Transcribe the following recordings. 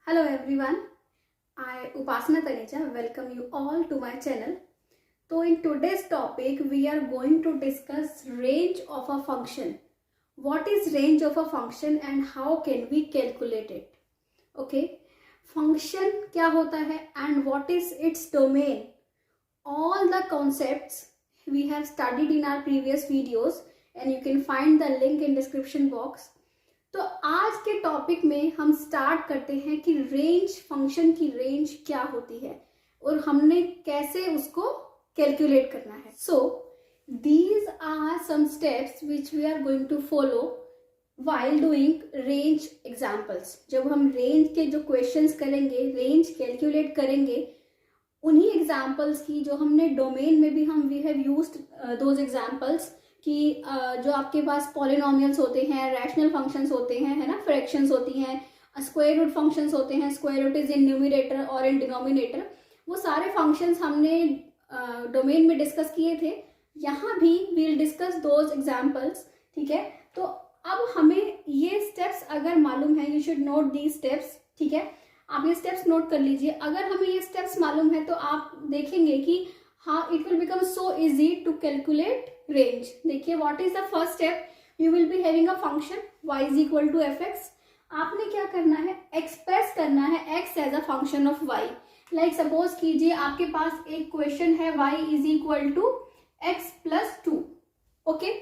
Hello everyone, I Upasana Taneja welcome you all to my channel. So in today's topic we are going to discuss range of a function. What is range of a function and how can we calculate it? Okay, function क्या होता है and what is its domain? All the concepts we have studied in our previous videos and you can find the link in description box. तो आज के topic में हम start करते हैं कि रेंज फंक्शन की रेंज क्या होती है और हमने कैसे उसको कैलकुलेट करना है. So these are some steps which we are going to follow while doing range examples. जब हम रेंज के जो क्वेश्चंस करेंगे, रेंज कैलकुलेट करेंगे, उन्हीं एग्जाम्पल्स की जो हमने डोमेन में भी हम we have used those examples कि जो आपके पास पॉलिनोमियल्स होते हैं, रैशनल फंक्शंस होते हैं, है ना, फ्रैक्शंस होती हैं, स्क्वायर रूट फंक्शंस होते हैं, square root is in numerator और इन डिनोमिनेटर, वो सारे फंक्शंस हमने डोमेन में डिस्कस किए थे. यहाँ भी वील डिस्कस दोज एग्जाम्पल्स. ठीक है, तो अब हमें ये स्टेप्स अगर मालूम है, you should note these steps. ठीक है, आप ये स्टेप्स नोट कर लीजिए. अगर हमें ये स्टेप्स मालूम है तो आप देखेंगे कि हाँ, it will become so easy to calculate range. देखिए, what is the first step. You will be having a function y is equal to f x. आपने क्या करना है, एक्सप्रेस करना है x as a function of y. Like suppose कीजिए आपके पास एक क्वेश्चन है y is equal to x plus two. Okay,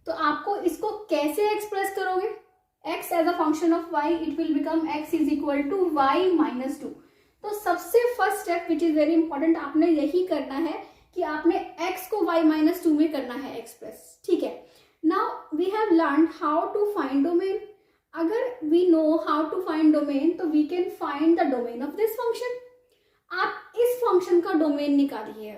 तो आपको इसको कैसे एक्सप्रेस करोगे, x as a function of y, it will become x is equal to y minus two. तो सबसे first step which is very important, आपने यही करना है कि आपने x को y माइनस टू में करना है एक्सप्रेस. ठीक है, now we have learn how to find domain. अगर we know how to find domain तो we can find the domain of this function. आप इस फंक्शन का डोमेन निकालिए.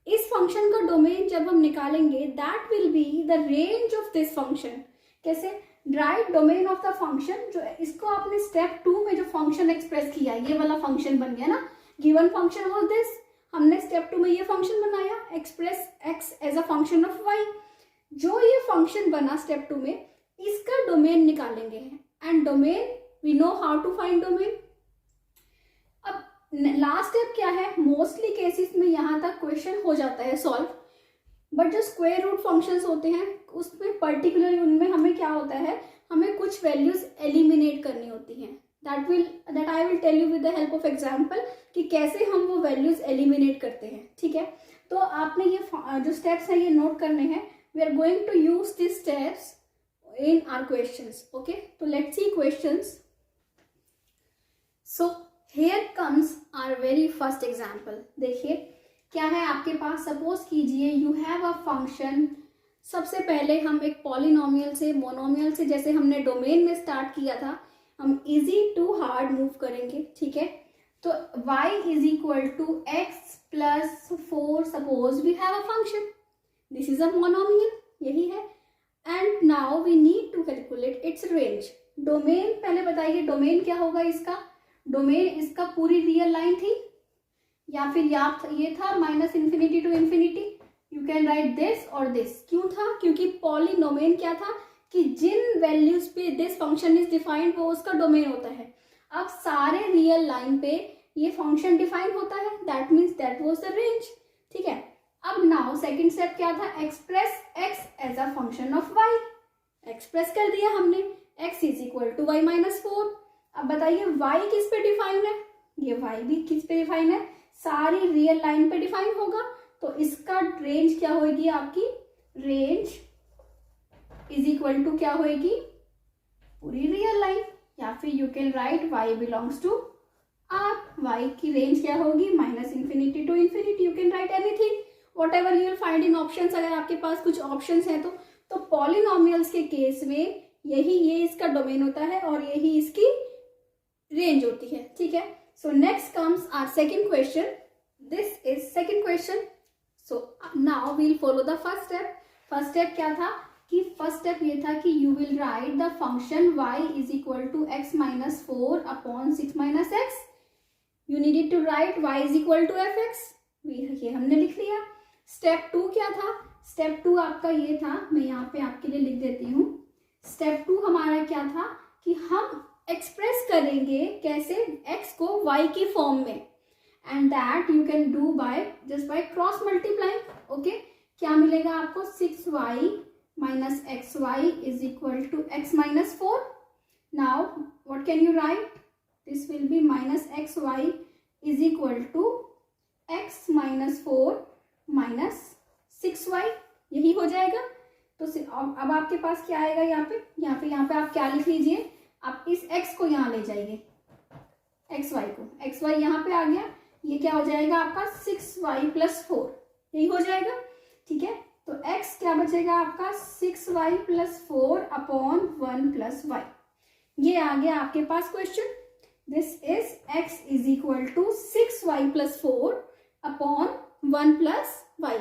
इस फंक्शन का डोमेन जब हम निकालेंगे that will be the range of this function. कैसे, right domain of the function. जो इसको आपने स्टेप 2 में जो फंक्शन एक्सप्रेस किया, ये वाला फंक्शन बन गया ना, गिवन फंक्शन वाज दिस. हमने स्टेप 2 में ये फंक्शन बनाया, express x as a function of y. जो ये फंक्शन बना स्टेप 2 में, इसका डोमेन निकालेंगे. And domain we know how to find domain. अब लास्ट स्टेप क्या है, मोस्टली केसेस में यहाँ तक क्वेश्चन हो जाता है सॉल्व, बट जो स्क्वायर रूट फंक्शंस होते हैं उसमें पर्टिकुलरली उनमें हमें क्या होता है, हमें कुछ वैल्यूज एलिमिनेट करनी होती हैं. that I will tell you with the help of example कि कैसे हम वो वैल्यूज एलिमिनेट करते हैं. ठीक है, तो आपने ये जो स्टेप्स हैं ये नोट करने हैं. We are going to use this steps in our questions. Okay, तो let's see questions. So here comes our very first example. देखिए क्या है आपके पास. सपोज कीजिए यू हैव अ फंक्शन. सबसे पहले हम एक पॉलिनोमियल से, मोनोमियल से, जैसे हमने डोमेन में स्टार्ट किया था, हम इजी टू हार्ड मूव करेंगे. ठीक है, तो y is equal to x plus 4. Suppose we have a function, this is a monomial, यही है. And now we need to calculate its range. Domain पहले बताइए, डोमेन क्या होगा इसका. डोमेन इसका पूरी रियल लाइन थी या फिर ये था minus infinity to infinity. You can write this और दिस. क्यों था, क्योंकि पॉलिनोमियल क्या था कि जिन वैल्यूज पे दिस फंक्शन इज डिफाइंड वो उसका डोमेन होता है. अब सारे रियल लाइन पे ये फंक्शन डिफाइन होता है, that means that was the range. ठीक है, अब नाउ सेकंड स्टेप क्या था, express x as a function of y. Express कर दिया हमने, x is equal to y minus 4. अब बताइए y किस पे डिफाइन है, ये y भी किस पे डिफाइन है, सारी रियल लाइन पे डिफाइन होगा. तो इसका रेंज क्या होगी आपकी, रेंज इज इक्वल टू क्या होगी, पूरी रियल लाइन. या फिर you can write y belongs to r. y की रेंज क्या होगी, minus infinity to infinity. You can write anything, whatever you will find in options. अगर आपके पास कुछ ऑप्शंस हैं तो पॉलिनोमियल्स के केस में ये इसका डोमेन होता है और यही इसकी रेंज होती है. ठीक है, so next comes our second question. This is second question. So now we'll follow the first step. First step क्या था कि फर्स्ट स्टेप ये था कि you will write the function y is equal to x minus 4 upon 6 minus x. You needed to write y is equal to f x. ये हमने लिख लिया. स्टेप 2 क्या था, स्टेप 2 आपका ये था, मैं यहाँ पे आपके लिए लिख देती हूँ. स्टेप 2 हमारा क्या था कि हम एक्सप्रेस करेंगे कैसे, x को y की फॉर्म में, and that you can do by just by cross multiplying. Okay, क्या मिलेगा आपको, 6y minus xy is equal to x minus 4. Now what can you write? This will be minus xy is equal to x minus 4 minus 6y, यही हो जाएगा। तो अब आपके पास क्या आएगा, यहाँ पे आप क्या लिख लीजिए, आप इस x को यहाँ ले जाइए, xy यहाँ पे आ गया, ये क्या हो जाएगा आपका 6y प्लस 4, यही हो जाएगा। ठीक है, तो x क्या बचेगा आपका 6y plus 4 upon 1 plus y, ये आ गया आपके पास question. This is x is equal to 6y plus 4 upon 1 plus y।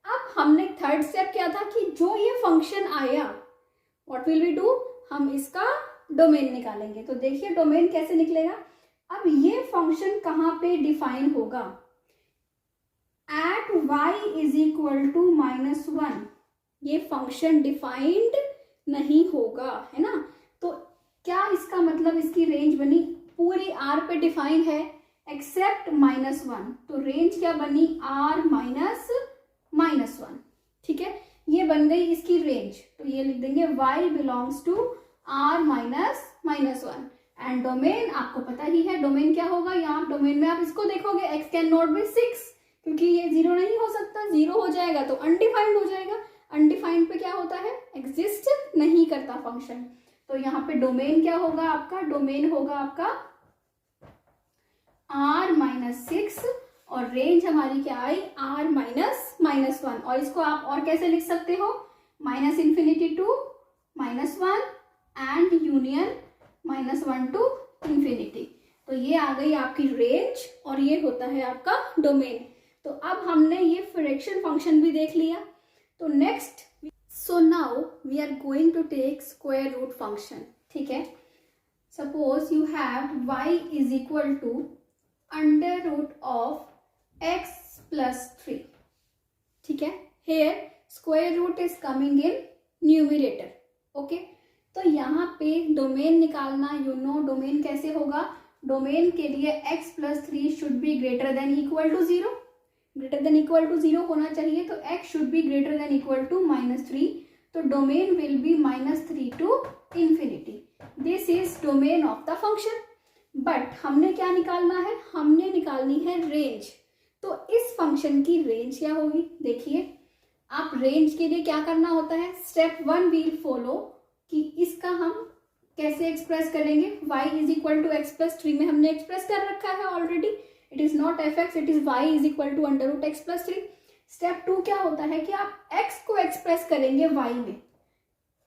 अब हमने थर्ड स्टेप क्या था कि जो ये फंक्शन आया, व्हाट विल वी डू, हम इसका डोमेन निकालेंगे। तो देखिए डोमेन कैसे निकलेगा। अब ये फंक्शन कहाँ पे डिफाइन होगा, at y is equal to -1, ये फंक्शन डिफाइंड नहीं होगा, है ना। तो क्या इसका मतलब, इसकी रेंज बनी पूरी r पे डिफाइन है एक्सेप्ट -1, तो रेंज क्या बनी r माइनस -1। ठीक है, ये बन गई इसकी रेंज, तो ये लिख देंगे y belongs to r minus -1। And domain आपको पता ही है, डोमेन क्या होगा, यहाँ डोमेन में आप इसको देखोगे x कैन नॉट बी 6, क्योंकि ये 0 नहीं हो सकता, 0 हो जाएगा तो अनडिफाइंड हो जाएगा। अनडिफाइंड पे क्या होता है, एग्जिस्ट नहीं करता फंक्शन। तो यहाँ पे डोमेन क्या होगा आपका, डोमेन होगा आपका r माइनस 6 और रेंज हमारी क्या आई, r माइनस -1। और इसको आप और कैसे लिख सकते हो, -∞ टू -1 एंड यूनियन -1 टू ∞। तो ये आ गई आपकी रेंज और ये होता है आपका डोमेन। तो अब हमने ये फ्रैक्शन फंक्शन भी देख लिया। तो next, so now we are going to take square root function. ठीक है, suppose you have y is equal to under root of x plus 3। ठीक है, here square root is coming in numerator. Okay, तो यहाँ पे domain निकालना, you know domain कैसे होगा, डोमेन के लिए x plus 3 should be greater than equal to 0, greater than equal to 0 होना चाहिए। तो x should be greater than equal to -3, तो domain will be -3 to ∞। This is domain of the function. But हमने क्या निकालना है, हमने निकालनी है रेंज। तो इस फंक्शन की रेंज क्या होगी, देखिए आप रेंज के लिए क्या करना होता है, स्टेप 1 वील फॉलो कि इसका हम कैसे एक्सप्रेस करेंगे। y is equal to x plus 3 में हमने एक्सप्रेस कर रखा है already, it is not fx, it is y is equal to under root x plus 3। Step 2 क्या होता है कि आप x को एक्सप्रेस करेंगे y में,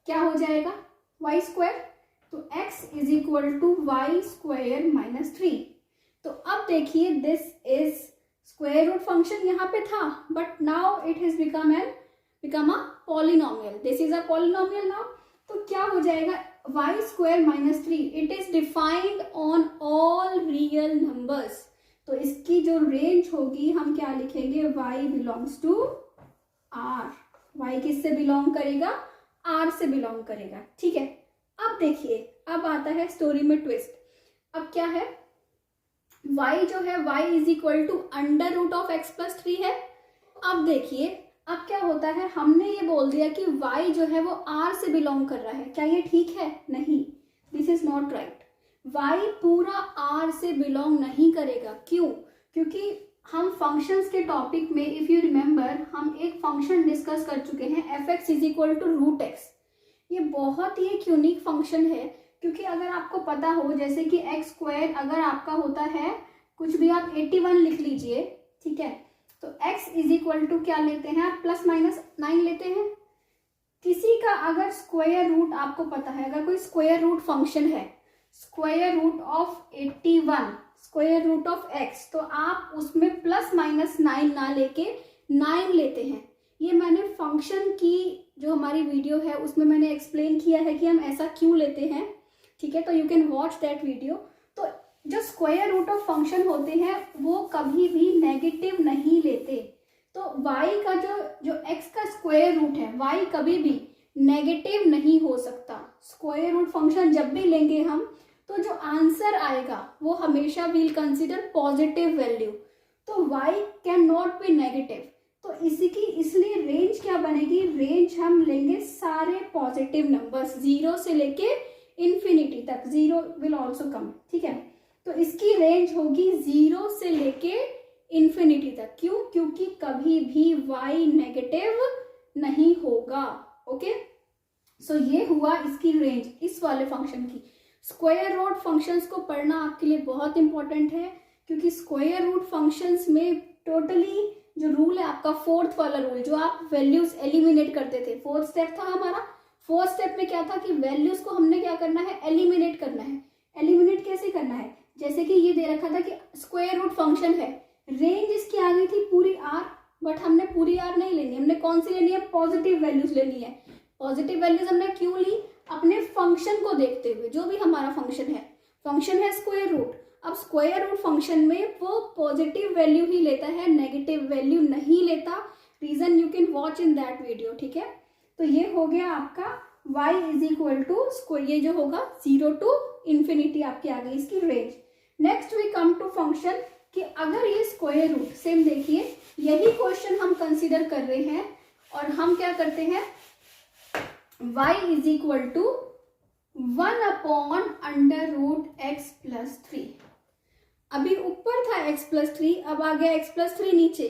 क्या हो जाएगा y स्क्वायर, तो x is equal to y square minus 3। तो अब देखिए this is square root function यहाँ पे था, but now it has become a polynomial, this is a polynomial now. तो क्या हो जाएगा, y square minus 3, it is defined on all real numbers. तो इसकी जो रेंज होगी हम क्या लिखेंगे, y belongs to r। y किससे बिलोंग करेगा, r से बिलोंग करेगा। ठीक है, अब देखिए अब आता है स्टोरी में ट्विस्ट। अब क्या है, y जो है y is equal to under root of x plus 3 है। अब देखिए अब क्या होता है, हमने ये बोल दिया कि y जो है वो r से बिलोंग कर रहा है, क्या ये ठीक है, नहीं, this is not right. y पूरा r से बिलोंग नहीं करेगा, क्यों, क्योंकि हम फंक्शंस के टॉपिक में इफ यू रिमेंबर हम एक फंक्शन डिस्कस कर चुके हैं f(x) is equal to root x। ये बहुत ही एक यूनिक फंक्शन है, क्योंकि अगर आपको पता हो जैसे कि x स्क्वायर अगर आपका होता है कुछ भी आप 81 लिख लीजिए, ठीक है, तो x इज इक्वल टू क्या लेते हैं आप, +-9 लेते हैं। किसी का अगर स्क्वायर रूट आपको पता है, अगर कोई स्क्वायर रूट फंक्शन है, square root of 81 square root of x, तो आप उसमें +-9 ना लेके 9 लेते हैं। ये मैंने फंक्शन की जो हमारी वीडियो है उसमें मैंने एक्सप्लेन किया है कि हम ऐसा क्यों लेते हैं, ठीक है, तो you can watch that video. तो जो स्क्वायर रूट ऑफ फंक्शन होते हैं वो कभी भी नेगेटिव नहीं लेते। तो y का जो x का स्क्वायर रूट है y कभी भी नेगेटिव नहीं हो सकता। स्क्वायर रूट फंक्शन जब भी लेंगे हम तो जो आंसर आएगा वो हमेशा विल कंसिडर पॉजिटिव वैल्यू, तो y can not be negative. तो इसलिए रेंज क्या बनेगी, रेंज हम लेंगे सारे पॉजिटिव नंबर्स, 0 से लेके इन्फिनिटी तक, 0 विल ऑल्सो कम, ठीक है। तो इसकी रेंज होगी 0 से लेके इन्फिनिटी तक। क्यों? क्योंकि कभी भी y नेगेटिव नहीं होगा। ओके, सो ये हुआ इसकी रेंज इस वाले फंक्शन की। स्क्वायर रूट फंक्शंस को पढ़ना आपके लिए बहुत इंपॉर्टेंट है, क्योंकि स्क्वायर रूट फंक्शंस में टोटली जो रूल है आपका, फोर्थ वाला रूल, जो आप वैल्यूज एलिमिनेट करते थे, फोर्थ स्टेप था हमारा। फोर्थ स्टेप में क्या था कि वैल्यूज को हमने क्या करना है, एलिमिनेट करना है। एलिमिनेट कैसे करना है, जैसे कि ये दे रखा था कि स्क्वायर रूट फंक्शन है, रेंज इसकी आ गई थी पूरी r, बट हमने पूरी r नहीं लेनी, हमने कौन सी लेनी है, पॉजिटिव वैल्यूज लेनी है। पॉजिटिव वैल्यूज हमने क्यों ली, अपने फंक्शन को देखते हुए, जो भी हमारा फंक्शन है स्क्वायर रूट। अब स्क्वायर रूट फंक्शन में वो पॉजिटिव वैल्यू ही लेता है, नेगेटिव वैल्यू नहीं लेता। Reason you can watch in that video, ठीक है। तो ये हो गया आपका y इज इक्वल टू, ये जो होगा 0 टू इन्फिनिटी आपकी आ गई इसकी रेंज। Next we come to function कि अगर ये स्क्वायर रूट, सेम देखिए यही क्वेश्चन हम कंसीडर कर रहे हैं, और हम क्या करते हैं, y is equal to 1/√x+3। अभी ऊपर था x+3, अब आ गया x+3 नीचे,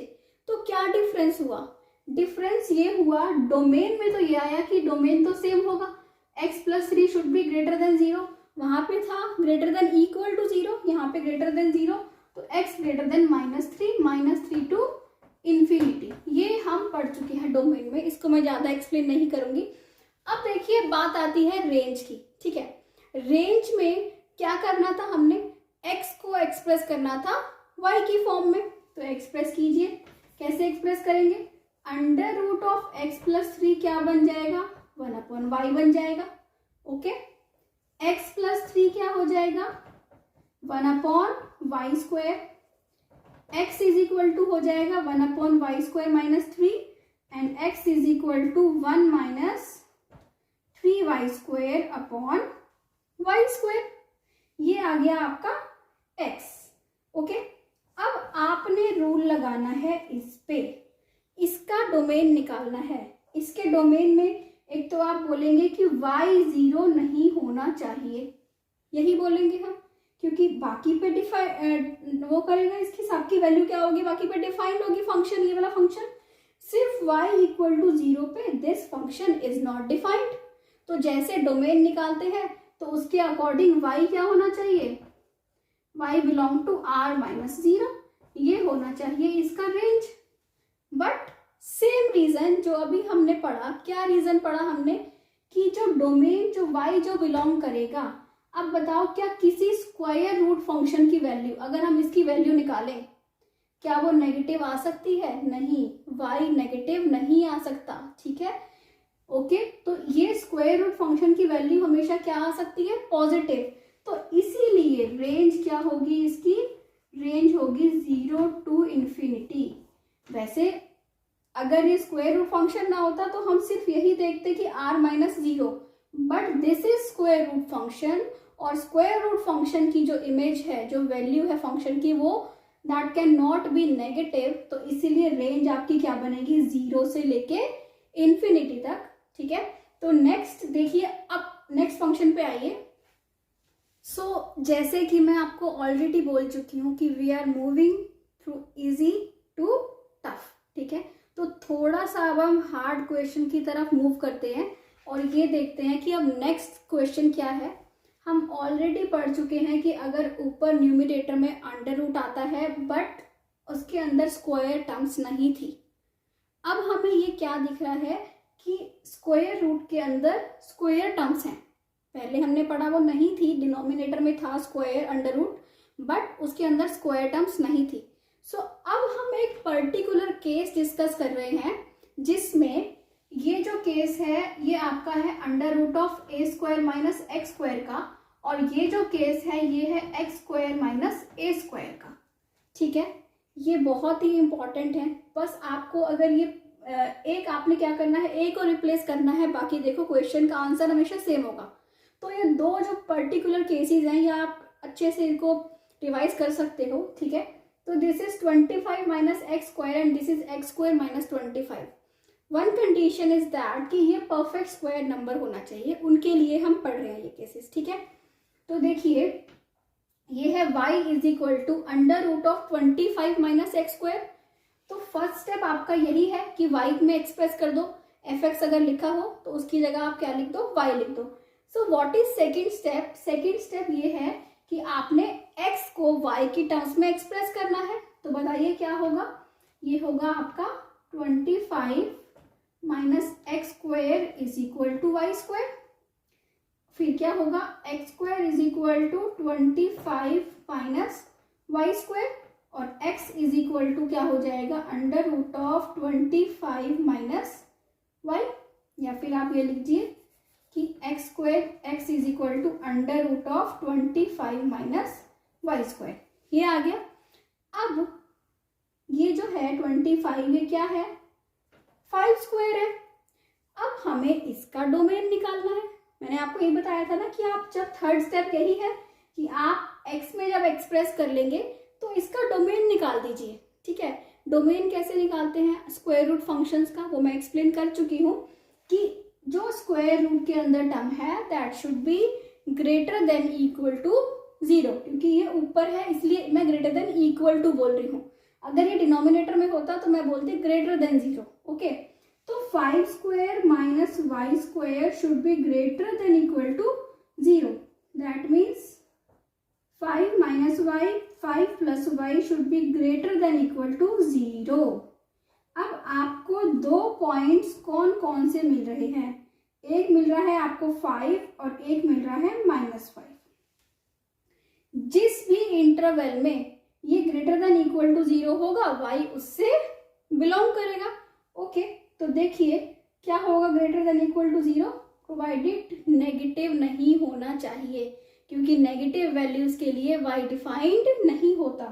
तो क्या डिफरेंस हुआ, डिफरेंस ये हुआ डोमेन में, तो ये आया कि डोमेन तो सेम होगा, x+3 should be greater then 0, वहां पे था ग्रेटर देन इक्वल टू 0, यहाँ पे ग्रेटर देन 0, तो x greater than -3 to infinity. ये हम पढ़ चुके हैं डोमेन में, इसको मैं ज्यादा एक्सप्लेन नहीं करूंगी। अब देखिए बात आती है रेंज की, ठीक है। रेंज में क्या करना था, हमने x को एक्सप्रेस करना था y की फॉर्म में, तो एक्सप्रेस कीजिए। कैसे एक्सप्रेस करेंगे, √(x+3) क्या बन जाएगा, 1/y बन जाएगा। ओके, x+3 क्या हो जाएगा, 1/y², x is equal to हो जाएगा 1/y² - 3 and x is equal to 1 - 3y² ये आ गया आपका x। ओके, अब आपने रूल लगाना है इस पे, इसका डोमेन निकालना है। इसके डोमेन में एक तो आप बोलेंगे कि y 0 नहीं होना चाहिए, यही बोलेंगे हम, क्योंकि बाकी पे वो करेगा, इसकी सबकी वैल्यू क्या होगी, बाकी पे डिफाइंड होगी फंक्शन, ये वाला फंक्शन। सिर्फ y इक्वल टू 0 पे this function is not defined. तो जैसे डोमेन निकालते हैं तो उसके अकॉर्डिंग y क्या होना चाहिए, y बिलोंग टू r-0, ये होना चाहिए इसका रेंज। बट सेम रीजन जो अभी हमने पढ़ा, क्या रीजन पढ़ा हमने, कि जो डोमेन, जो y जो बिलोंग करेगा, अब बताओ क्या किसी स्क्वायर रूट फंक्शन की वैल्यू, अगर हम इसकी वैल्यू निकालें, क्या वो नेगेटिव आ सकती है, नहीं, y नेगेटिव नहीं आ सकता, ठीक है। ओके, तो ये स्क्वायर रूट फंक्शन की वैल्यू हमेशा क्या आ सकती है, पॉजिटिव। तो इसीलिए रेंज क्या होगी इसकी, रेंज होगी 0 टू इन्फिनिटी। वैसे अगर ये स्क्वायर रूट फंक्शन ना होता तो हम सिर्फ यही देखते कि r-0, but this is square root function, और स्क्वायर रूट फंक्शन की जो इमेज है, जो वैल्यू है फंक्शन की, वो that can not be negative. तो इसीलिए रेंज आपकी क्या बनेगी, 0 से लेके इन्फिनिटी तक, ठीक है। तो नेक्स्ट देखिए, अब नेक्स्ट फंक्शन पे आइए। सो जैसे कि मैं आपको ऑलरेडी बोल चुकी हूँ कि we are moving through easy to tough, ठीक है। तो थोड़ा सा अब हम हार्ड क्वेश्चन की तरफ मूव करते हैं और ये देखते हैं कि अब नेक्स्ट क्वेश्चन क्या है। हम ऑलरेडी पढ़ चुके हैं कि अगर ऊपर न्यूमरेटर में अंडर रूट आता है बट उसके अंदर स्क्वायर टर्म्स नहीं थी, अब हमें ये क्या दिख रहा है कि स्क्वायर रूट के अंदर स्क्वायर टर्म्स हैं। पहले हमने पढ़ा वो नहीं थी, डिनोमिनेटर में था स्क्वायर अंडर रूट, बट उसके अंदर स्क्वायर टर्म्स नहीं थी। सो अब हम एक पर्टिकुलर केस डिस्कस कर रहे हैं, जिसमें ये जो केस है ये आपका है under root of a² - x² का, और ये जो केस है ये है x² - a² का, ठीक है। ये बहुत ही इंपॉर्टेंट है। बस आपको अगर ये एक आपने क्या करना है, ए को रिप्लेस करना है, बाकी देखो क्वेश्चन का आंसर हमेशा सेम होगा। तो ये दो जो पर्टिकुलर केसेस हैं ये आप अच्छे से इनको रिवाइज कर सकते हो, ठीक है। तो this is 25 minus x square and this is x square minus 25। One condition is that कि ये परफेक्ट स्क्वायर नंबर होना चाहिए, उनके लिए हम पढ़ रहे हैं ये केसेस, ठीक है। तो देखिए ये है y is equal to under root of 25 minus x square. तो फर्स्ट स्टेप आपका यही है कि y में एक्सप्रेस कर दो, fx अगर लिखा हो तो उसकी जगह आप क्या लिख दो, y लिख दो। So what is second step? Second step ये है कि आपने x को y की टर्म्स में एक्सप्रेस करना है। तो बताइए क्या होगा? ये होगा आपका 25 minus x square is equal to y square. फिर क्या होगा? X square is equal to 25 minus y square और x इज इक्वल टू क्या हो जाएगा? Under root of 25 minus y. या फिर आप ये लिखिए कि x square x is equal to under root of 25 minus y square. ये आ गया। अब ये जो है 25 ये क्या है? 5 स्क्वायर है। अब हमें इसका डोमेन निकालना है। मैंने आपको ये बताया था ना कि आप जब थर्ड स्टेप यही है कि आप x में जब एक्सप्रेस कर लेंगे तो इसका डोमेन निकाल दीजिए, ठीक है। डोमेन कैसे निकालते हैं स्क्वायर रूट फंक्शंस का, वो मैं एक्सप्लेन कर चुकी हूँ कि जो स्क्वायर रूट के अंदर टर्म है that should be greater than equal to 0, क्योंकि ये ऊपर है इसलिए मैं ग्रेटर देन इक्वल टू बोल रही हूँ। अगर ये डिनोमिनेटर में होता तो मैं बोलती ग्रेटर देन 0, ओके। तो 5 square minus y square should be greater than equal to 0। That means 5 minus y 5 plus y should be greater than equal to 0। अब आपको दो पॉइंट्स कौन कौन से मिल रहे हैं? एक मिल रहा है आपको 5 और एक मिल रहा है -5। जिस भी इंटरवल में ये ग्रेटर देन इक्वल टू 0 होगा y उससे बिलोंग करेगा, ओके। तो देखिए क्या होगा greater than equal to 0, provided negative नहीं होना चाहिए क्योंकि नेगेटिव वैल्यूज के लिए y डिफाइंड नहीं होता।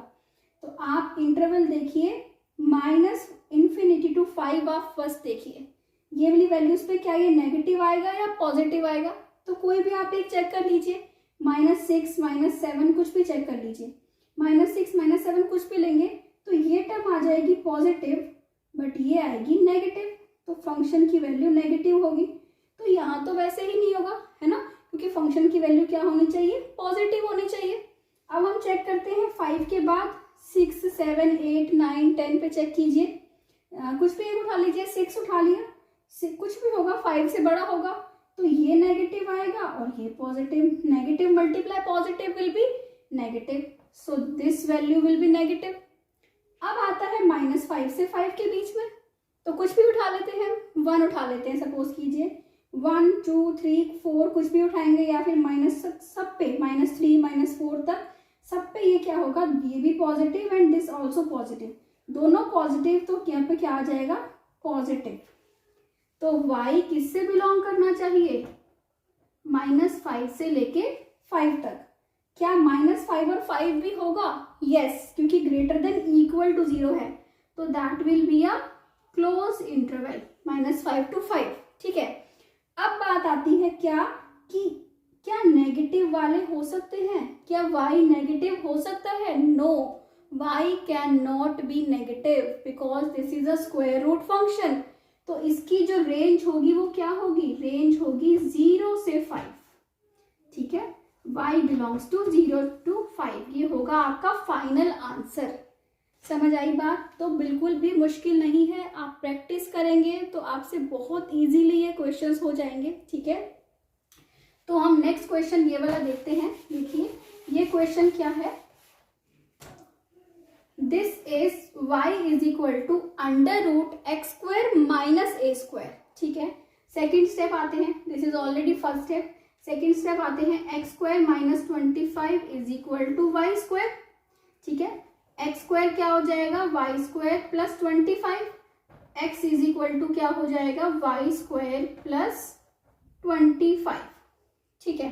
तो आप इंटरवल देखिए -∞ टू 5 आप फर्स्ट देखिए ये वाली वैल्यूज पे क्या ये नेगेटिव आएगा या पॉजिटिव आएगा? तो कोई भी आप एक चेक कर लीजिए, -6 -7 कुछ भी चेक कर लीजिए। -6 -7 कुछ भी लेंगे तो ये टर्म आ जाएगी पॉजिटिव बट ये आएगी नेगेटिव, तो फंक्शन की वैल्यू नेगेटिव होगी। तो यहाँ तो वैसे ही नहीं होगा, है ना, क्योंकि फंक्शन की वैल्यू क्या होनी चाहिए? पॉजिटिव होनी चाहिए। अब हम चेक करते हैं 5 के बाद 6 7 8 9 10 पे चेक कीजिए। कुछ भी एक उठा लीजिए, 6 उठा लिया, कुछ भी होगा 5 से बड़ा होगा तो ये नेगेटिव आएगा और ये positive. Negative multiply positive will be negative, so this value will be negative. अब आता है -5 से 5 के बीच में, तो कुछ भी उठा लेते हैं, 1 उठा लेते हैं, सपोज कीजिए 1 2 3 4 कुछ भी उठाएंगे या फिर माइनस सब पे -3 -4 तक सब पे ये क्या होगा? ये भी positive and this also positive, दोनों पॉजिटिव, तो यहाँ पे क्या आ जाएगा? पॉजिटिव। तो y किससे बिलोंग करना चाहिए? -5 से लेके 5 तक। क्या -5 और 5 भी होगा? यस, क्योंकि ग्रेटर देन इक्वल टू 0 है, तो that will be a close interval -5 to 5, ठीक है। अब बात आती है क्या नेगेटिव वाले हो सकते हैं? क्या y नेगेटिव हो सकता है? No, y can not be negative because this is a square root function. तो इसकी जो रेंज होगी वो क्या होगी? रेंज होगी 0 से 5, ठीक है। y बिलोंग्स टू 0 to 5, ये होगा आपका फाइनल आंसर। समझ आई बात? तो बिल्कुल भी मुश्किल नहीं है, आप प्रैक्टिस करेंगे तो आपसे बहुत इजीली ये क्वेश्चंस हो जाएंगे, ठीक है। तो हम नेक्स्ट क्वेश्चन ये वाला देखते हैं। देखिए ये क्वेश्चन क्या है? This is y is equal to under root x square minus a square, ठीक है। सेकेंड स्टेप आते हैं, this is already first step. Second step आते हैं x square minus 25 is equal to y square, ठीक है। एक्स स्क्वायर क्या हो जाएगा? Y square plus 25, x is equal to क्या हो जाएगा? वाई स्क्वायर प्लस 25, ठीक है।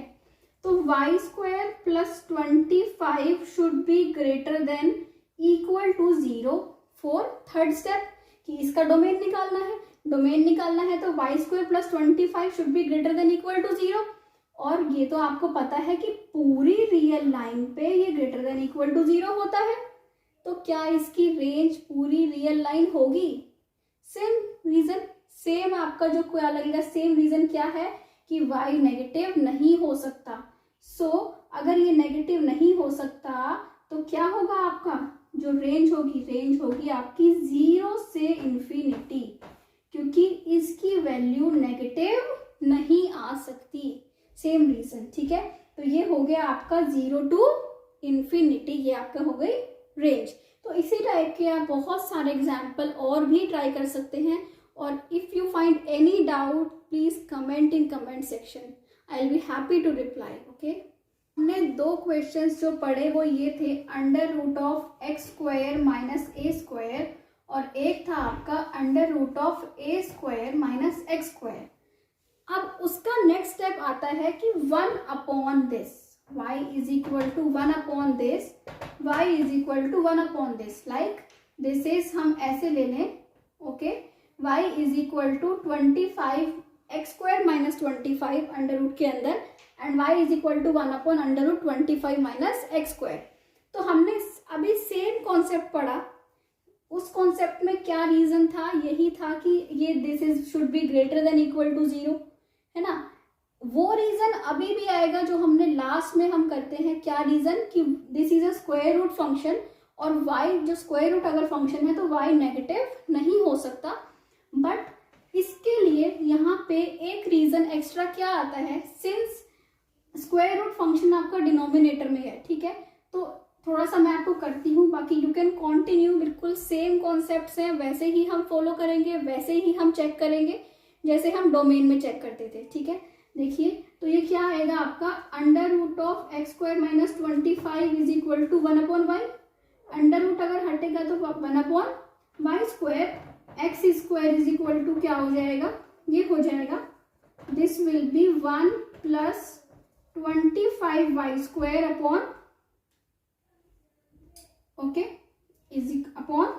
तो y square plus 25 should be greater than equal to 0 for third step कि इसका डोमेन निकालना है। डोमेन निकालना है तो y square plus 25 should be greater than equal to 0। और ये तो आपको पता है कि पूरी रियल लाइन पे ये ग्रेटर देन इक्वल टू 0 होता है, तो क्या इसकी रेंज पूरी रियल लाइन होगी? सेम रीजन, सेम आपका जो क्या लगेगा, सेम रीजन क्या है कि y नेगेटिव नहीं हो सकता। सो अगर ये नेगेटिव नहीं हो सकता तो क्या होगा, आपका जो रेंज होगी आपकी 0 से इन्फिनिटी, क्योंकि इसकी वैल्यू नेगेटिव नहीं आ सकती। सेम रीजन, ठीक है। तो ये हो गया आपका 0 टू इन्फिनिटी, ये आपका हो गई रेंज। तो इसी टाइप के आप बहुत सारे एग्जाम्पल और भी ट्राई कर सकते हैं। और if you find any doubt please comment in comment section, I will be happy to reply. Okay, हमने 2 क्वेश्चंस जो पढ़े वो ये थे under root of x square minus a square, और एक था आपका under root of a square minus x square. अब उसका नेक्स्ट स्टेप आता है कि 1 upon this, y is equal to 1 upon this, y is equal to 1 upon this, like this is हम ऐसे ले लें। Okay, y is equal to 25 x square minus 25 under root के अंदर, and y is equal to 1 upon under root 25 minus x square. तो हमने अभी same concept पढ़ा। उस कॉन्सेप्ट में क्या रीजन था, यही था कि ये this is should be greater than equal to 0, है ना। वो रीजन अभी भी आएगा जो हमने लास्ट में हम करते हैं। क्या रीजन कि this is a square root function, और y जो स्क्वायर रूट अगर फंक्शन है तो y नेगेटिव नहीं हो सकता। बट इसके लिए यहाँ पे एक रीजन एक्स्ट्रा क्या आता है, सिंस स्क्वायर रूट फंक्शन आपका डिनोमिनेटर में है, ठीक है। तो थोड़ा सा मैं आपको करती हूँ, बाकी यू कैन कंटिन्यू। बिल्कुल सेम कॉन्सेप्ट्स हैं, वैसे ही हम फॉलो करेंगे, वैसे ही हम चेक करेंगे जैसे हम डोमेन में चेक करते थे, ठीक है। देखिए, तो ये क्या आएगा आपका under root of x square minus 25 is equal to 1 upon y. Under root अगर हटेगा तो 1 upon y square, x square is equal to क्या हो जाएगा, ये हो जाएगा this will be 1 plus 25 y square upon, okay, is upon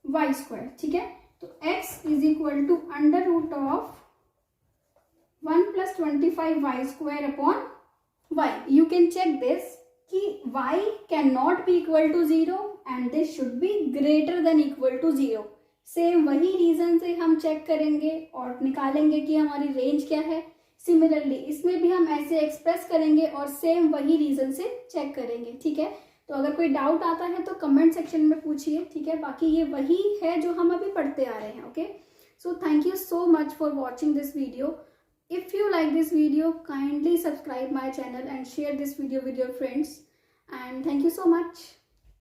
y square, ठीक है। तो x is equal to under root of 1 plus 25 y square upon y. You can check this कि y can not be equal to 0 and this should be greater than equal to 0। Same वही रीजन से हम check करेंगे और निकालेंगे कि हमारी रेंज क्या है। सिमिलरली इसमें भी हम ऐसे एक्सप्रेस करेंगे और सेम वही रीजन से चेक करेंगे, ठीक है। तो अगर कोई डाउट आता है तो कमेंट सेक्शन में पूछिए, ठीक है। बाकी ये वही है जो हम अभी पढ़ते आ रहे हैं। Okay, so thank you so much for watching this video. If you like this video, kindly subscribe my channel and share this video with your friends, and thank you so much.